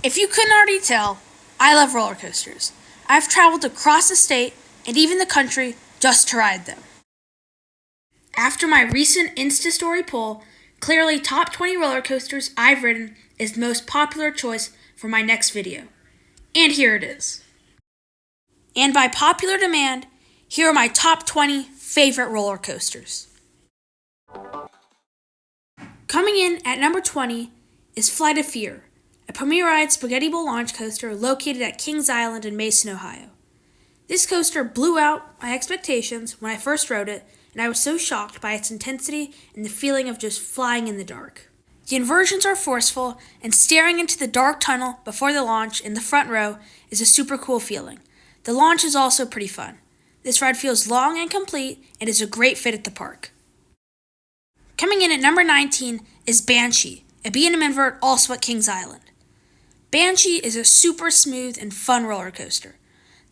If you couldn't already tell, I love roller coasters. I've traveled across the state and even the country just to ride them. After my recent Insta Story poll, clearly top 20 roller coasters I've ridden is the most popular choice for my next video. And here it is. And by popular demand, here are my top 20 favorite roller coasters. Coming in at number 20 is Flight of Fear, a Premier Ride Spaghetti Bowl launch coaster located at Kings Island in Mason, Ohio. This coaster blew out my expectations when I first rode it, and I was so shocked by its intensity and the feeling of just flying in the dark. The inversions are forceful, and staring into the dark tunnel before the launch in the front row is a super cool feeling. The launch is also pretty fun. This ride feels long and complete and is a great fit at the park. Coming in at number 19 is Banshee, a B&M invert also at Kings Island. Banshee is a super smooth and fun roller coaster.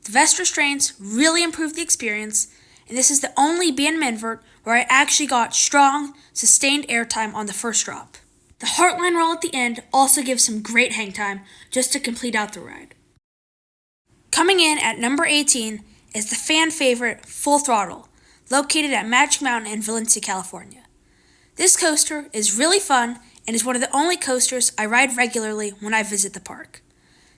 The vest restraints really improve the experience, and this is the only B&M invert where I actually got strong, sustained airtime on the first drop. The Heartline roll at the end also gives some great hang time just to complete out the ride. Coming in at number 18 is the fan favorite Full Throttle, located at Magic Mountain in Valencia, California. This coaster is really fun and is one of the only coasters I ride regularly when I visit the park.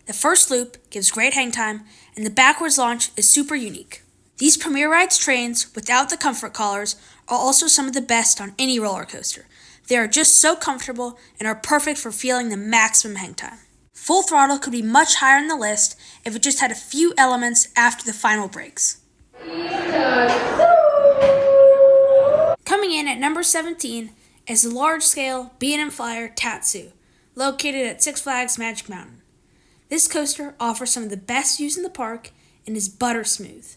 The first loop gives great hang time, and the backwards launch is super unique. These Premier Rides trains without the comfort collars are also some of the best on any roller coaster. They are just so comfortable and are perfect for feeling the maximum hang time. Full Throttle could be much higher on the list if it just had a few elements after the final brakes. Coming in at number 17 is the large-scale B&M Flyer Tatsu, located at Six Flags Magic Mountain. This coaster offers some of the best views in the park and is butter smooth.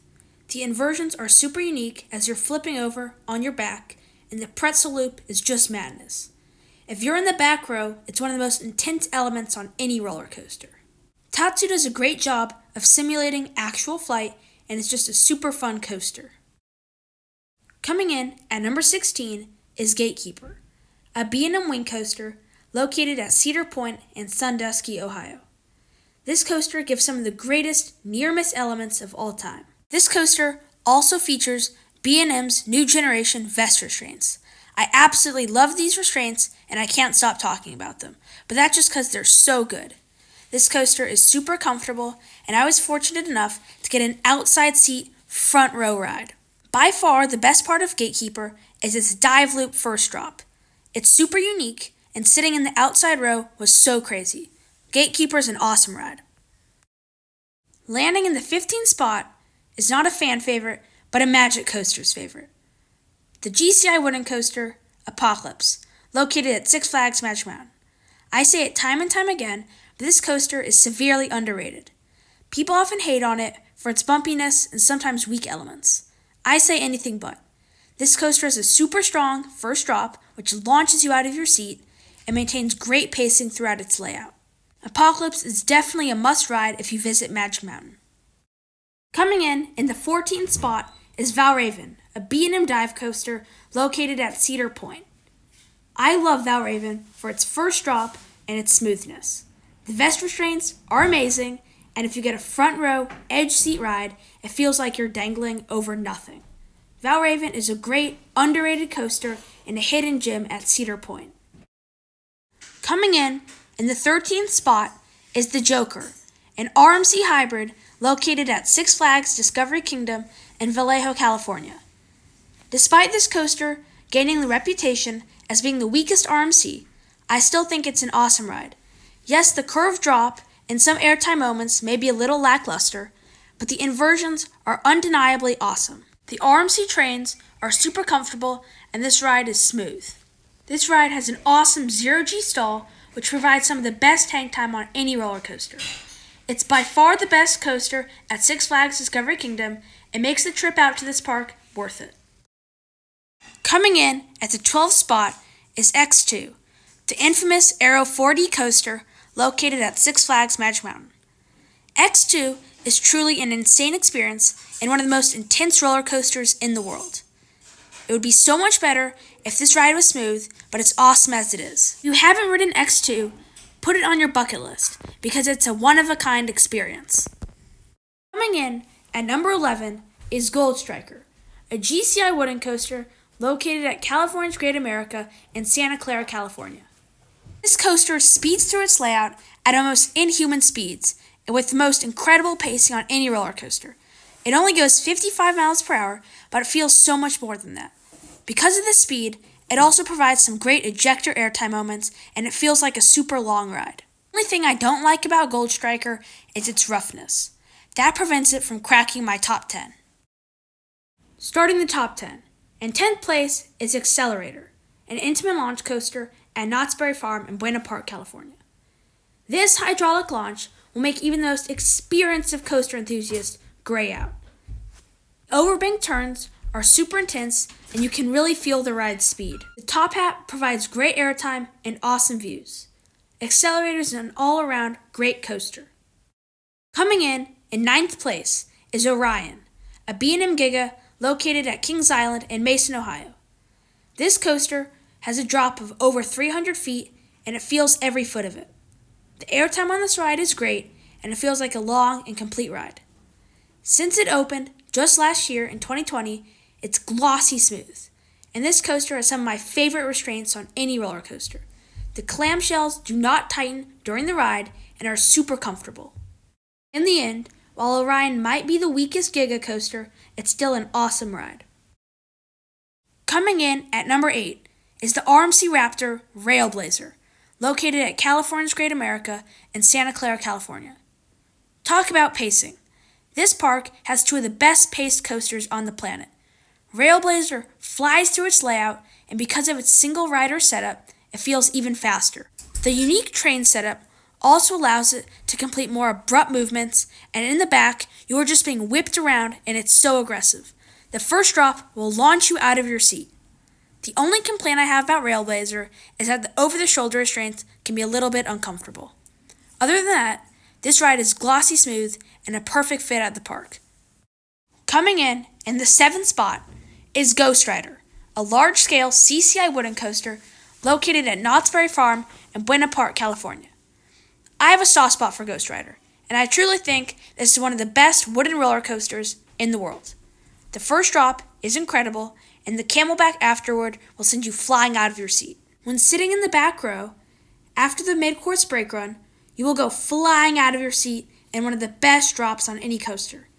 The inversions are super unique as you're flipping over on your back, and the pretzel loop is just madness. If you're in the back row, it's one of the most intense elements on any roller coaster. Tatsu does a great job of simulating actual flight, and it's just a super fun coaster. Coming in at number 16 is Gatekeeper, a B&M wing coaster located at Cedar Point in Sandusky, Ohio. This coaster gives some of the greatest near-miss elements of all time. This coaster also features B&M's new generation vest restraints. I absolutely love these restraints, and I can't stop talking about them, but that's just because they're so good. This coaster is super comfortable, and I was fortunate enough to get an outside seat front row ride. By far, the best part of Gatekeeper is its dive loop first drop. It's super unique, and sitting in the outside row was so crazy. Gatekeeper is an awesome ride. Landing in the 15th spot is not a fan favorite, but a Magic Coaster's favorite. The GCI wooden coaster, Apocalypse, located at Six Flags Magic Mountain. I say it time and time again, but this coaster is severely underrated. People often hate on it for its bumpiness and sometimes weak elements. I say anything but. This coaster has a super strong first drop, which launches you out of your seat, and maintains great pacing throughout its layout. Apocalypse is definitely a must-ride if you visit Magic Mountain. Coming in the 14th spot is Val Raven, a B&M dive coaster located at Cedar Point. I love Val Raven for its first drop and its smoothness. The vest restraints are amazing, and if you get a front row edge seat ride, it feels like you're dangling over nothing. Val Raven is a great, underrated coaster and a hidden gem at Cedar Point. Coming in the 13th spot is the Joker, an RMC hybrid located at Six Flags Discovery Kingdom in Vallejo, California. Despite this coaster gaining the reputation as being the weakest RMC, I still think it's an awesome ride. Yes, the curved drop and some airtime moments may be a little lackluster, but the inversions are undeniably awesome. The RMC trains are super comfortable, and this ride is smooth. This ride has an awesome 0G stall, which provides some of the best hang time on any roller coaster. It's by far the best coaster at Six Flags Discovery Kingdom and makes the trip out to this park worth it. Coming in at the 12th spot is X2, the infamous Aero 4D coaster located at Six Flags Magic Mountain. X2 is truly an insane experience and one of the most intense roller coasters in the world. It would be so much better if this ride was smooth, but it's awesome as it is. If you haven't ridden X2, put it on your bucket list because it's a one-of-a-kind experience. Coming in at number 11 is Gold Striker, a GCI wooden coaster located at California's Great America in Santa Clara, California. This coaster speeds through its layout at almost inhuman speeds and with the most incredible pacing on any roller coaster. It only goes 55 miles per hour, but it feels so much more than that. Because of the speed, it also provides some great ejector airtime moments, and it feels like a super long ride. The only thing I don't like about Gold Striker is its roughness. That prevents it from cracking my top 10. Starting the top 10. In 10th place is Accelerator, an intimate launch coaster at Knott's Berry Farm in Buena Park, California. This hydraulic launch will make even the most experienced coaster enthusiasts gray out. Overbanked turns are super intense, and you can really feel the ride's speed. The top hat provides great airtime and awesome views. Accelerator is an all-around great coaster. Coming in 9th place is Orion, a B&M Giga located at Kings Island in Mason, Ohio. This coaster has a drop of over 300 feet, and it feels every foot of it. The airtime on this ride is great, and it feels like a long and complete ride. Since it opened just last year in 2020, it's glossy smooth, and this coaster has some of my favorite restraints on any roller coaster. The clamshells do not tighten during the ride and are super comfortable. In the end, while Orion might be the weakest Giga coaster, it's still an awesome ride. Coming in at number 8 is the RMC Raptor RailBlazer, located at California's Great America in Santa Clara, California. Talk about pacing. This park has two of the best paced coasters on the planet. RailBlazer flies through its layout, and because of its single rider setup, it feels even faster. The unique train setup also allows it to complete more abrupt movements, and in the back, you are just being whipped around, and it's so aggressive. The first drop will launch you out of your seat. The only complaint I have about RailBlazer is that the over-the-shoulder restraints can be a little bit uncomfortable. Other than that, this ride is glossy smooth and a perfect fit at the park. Coming in the 7th spot is Ghost Rider, a large-scale CCI wooden coaster located at Knott's Berry Farm in Buena Park, California. I have a soft spot for Ghost Rider, and I truly think this is one of the best wooden roller coasters in the world. The first drop is incredible, and the camelback afterward will send you flying out of your seat. When sitting in the back row, after the mid-course brake run, you will go flying out of your seat in one of the best drops on any coaster.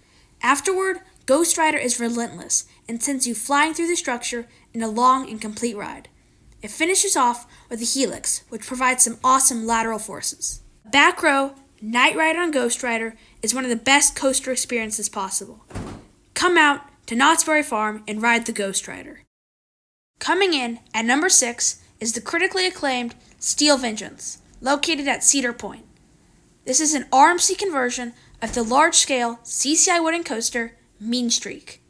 Afterward, Ghost Rider is relentless and sends you flying through the structure in a long and complete ride. It finishes off with a helix, which provides some awesome lateral forces. Back row, night ride on Ghost Rider is one of the best coaster experiences possible. Come out to Knott's Berry Farm and ride the Ghost Rider. Coming in at number 6 is the critically acclaimed Steel Vengeance, located at Cedar Point. This is an RMC conversion of the large-scale CCI wooden coaster Mean Streak.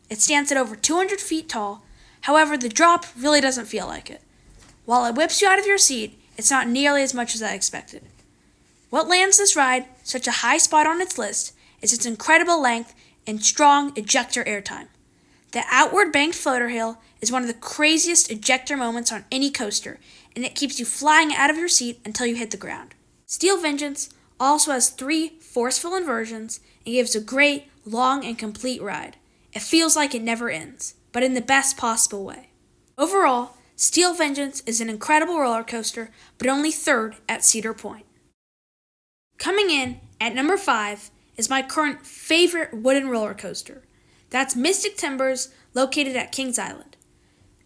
It stands at over 200 feet tall, however the drop really doesn't feel like it. While it whips you out of your seat, it's not nearly as much as I expected. What lands this ride such a high spot on its list is its incredible length and strong ejector airtime. The outward banked floater hill is one of the craziest ejector moments on any coaster, and it keeps you flying out of your seat until you hit the ground. Steel Vengeance also has 3 forceful inversions and gives a great, long, and complete ride. It feels like it never ends, but in the best possible way. Overall, Steel Vengeance is an incredible roller coaster, but only 3rd at Cedar Point. Coming in at number 5 is my current favorite wooden roller coaster. That's Mystic Timbers, located at Kings Island.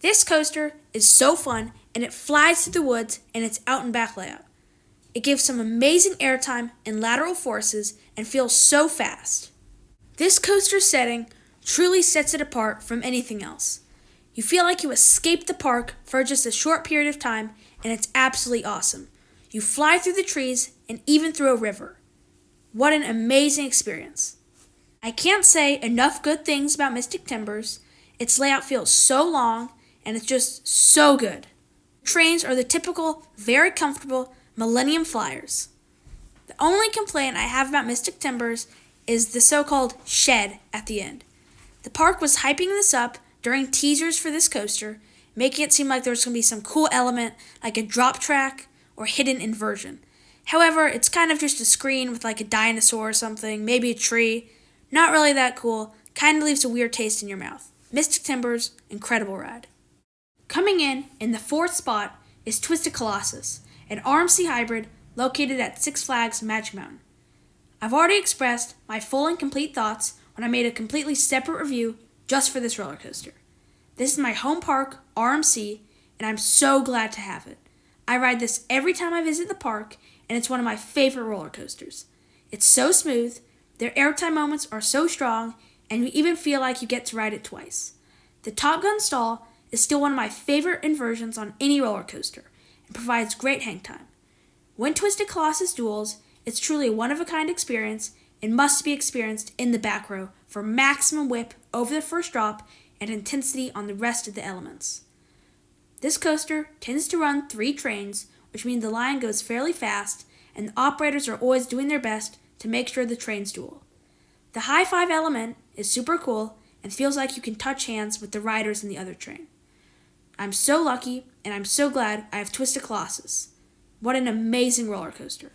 This coaster is so fun, and it flies through the woods in its out and back layout. It gives some amazing airtime and lateral forces and feels so fast. This coaster setting truly sets it apart from anything else. You feel like you escaped the park for just a short period of time, and it's absolutely awesome. You fly through the trees and even through a river. What an amazing experience. I can't say enough good things about Mystic Timbers. Its layout feels so long, and it's just so good. Trains are the typical, very comfortable Millennium Flyers. The only complaint I have about Mystic Timbers is the so-called shed at the end. The park was hyping this up during teasers for this coaster, making it seem like there was going to be some cool element like a drop track or hidden inversion. However, it's kind of just a screen with like a dinosaur or something, maybe a tree. Not really that cool, kind of leaves a weird taste in your mouth. Mystic Timbers, incredible ride. Coming in the fourth spot is Twisted Colossus, an RMC hybrid located at Six Flags Magic Mountain. I've already expressed my full and complete thoughts when I made a completely separate review just for this roller coaster. This is my home park, RMC, and I'm so glad to have it. I ride this every time I visit the park, and it's one of my favorite roller coasters. It's so smooth, their airtime moments are so strong, and you even feel like you get to ride it twice. The Top Gun stall is still one of my favorite inversions on any roller coaster and provides great hang time. When Twisted Colossus duels, it's truly a one-of-a-kind experience and must be experienced in the back row for maximum whip over the first drop and intensity on the rest of the elements. This coaster tends to run 3 trains, which means the line goes fairly fast, and the operators are always doing their best to make sure the trains duel. The high five element is super cool and feels like you can touch hands with the riders in the other train. I'm so lucky, and I'm so glad I have Twisted Colossus. What an amazing roller coaster.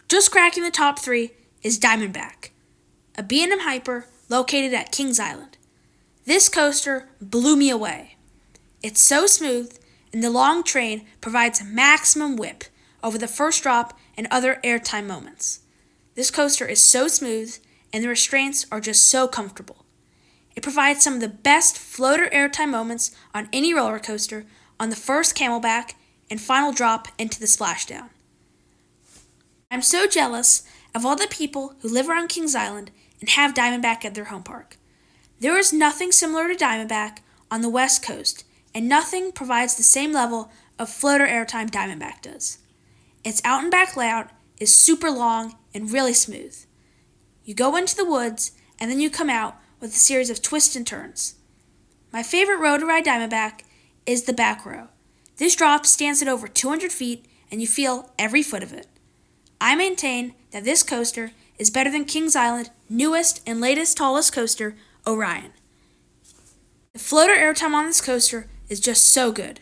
Just cracking the top 3 is Diamondback, a B&M Hyper located at Kings Island. This coaster blew me away. It's so smooth, and the long train provides maximum whip over the first drop and other airtime moments. This coaster is so smooth, and the restraints are just so comfortable. It provides some of the best floater airtime moments on any roller coaster on the first camelback and final drop into the splashdown. I'm so jealous of all the people who live around Kings Island and have Diamondback at their home park. There is nothing similar to Diamondback on the West Coast, and nothing provides the same level of floater airtime Diamondback does. Its out and back layout is super long and really smooth. You go into the woods, and then you come out with a series of twists and turns. My favorite row to ride Diamondback is the back row. This drop stands at over 200 feet, and you feel every foot of it. I maintain that this coaster is better than Kings Island's newest and latest tallest coaster, Orion. The floater airtime on this coaster is just so good.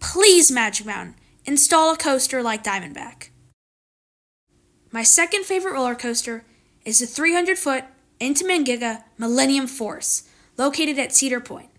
Please, Magic Mountain, install a coaster like Diamondback. My second favorite roller coaster is the 300-foot Intamin Giga Millennium Force, located at Cedar Point.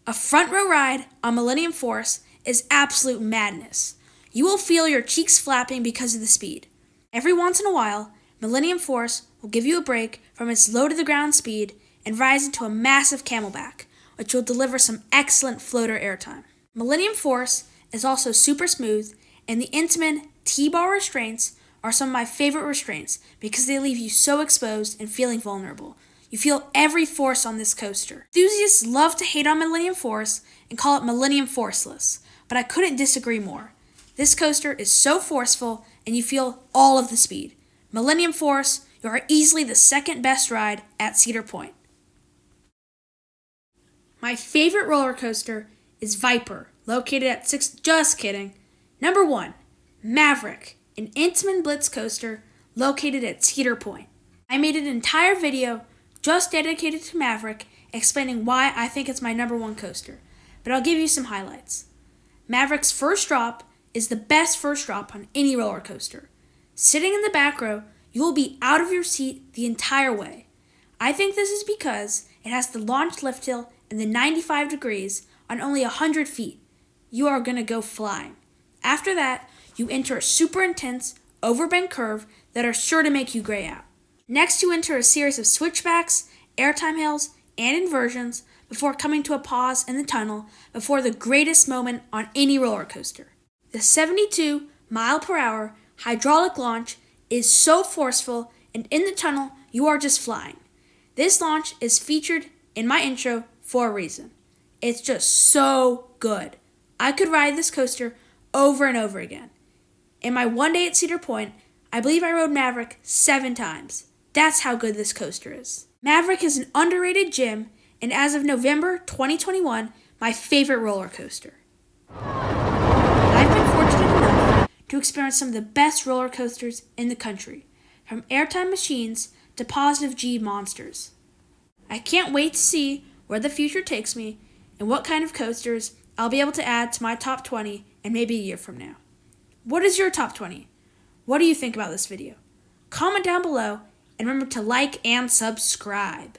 A front row ride on Millennium Force is absolute madness. You will feel your cheeks flapping because of the speed. Every once in a while, Millennium Force will give you a break from its low-to-the-ground speed and rise into a massive camelback, which will deliver some excellent floater airtime. Millennium Force is also super smooth, and the Intamin T-bar restraints are some of my favorite restraints because they leave you so exposed and feeling vulnerable. You feel every force on this coaster. Enthusiasts love to hate on Millennium Force and call it Millennium Forceless, but I couldn't disagree more. This coaster is so forceful, and you feel all of the speed. Millennium Force, you are easily the second best ride at Cedar Point. My favorite roller coaster is Viper, located at just kidding. Number 1, Maverick, an Intamin Blitz coaster located at Cedar Point. I made an entire video just dedicated to Maverick, explaining why I think it's my number 1 coaster, but I'll give you some highlights. Maverick's first drop is the best first drop on any roller coaster. Sitting in the back row, you will be out of your seat the entire way. I think this is because it has the launch lift hill and the 95 degrees on only 100 feet. You are going to go flying. After that, you enter a super intense overbend curve that are sure to make you gray out. Next, you enter a series of switchbacks, airtime hills, and inversions before coming to a pause in the tunnel before the greatest moment on any roller coaster. The 72 mile/hour hydraulic launch is so forceful, and in the tunnel, you are just flying. This launch is featured in my intro for a reason. It's just so good. I could ride this coaster over and over again. In my one day at Cedar Point, I believe I rode Maverick 7 times. That's how good this coaster is. Maverick is an underrated gem, and as of November 2021, my favorite roller coaster. I've been fortunate enough to experience some of the best roller coasters in the country, from airtime machines to positive G monsters. I can't wait to see where the future takes me and what kind of coasters I'll be able to add to my top 20 in maybe a year from now. What is your top 20? What do you think about this video? Comment down below and remember to like and subscribe.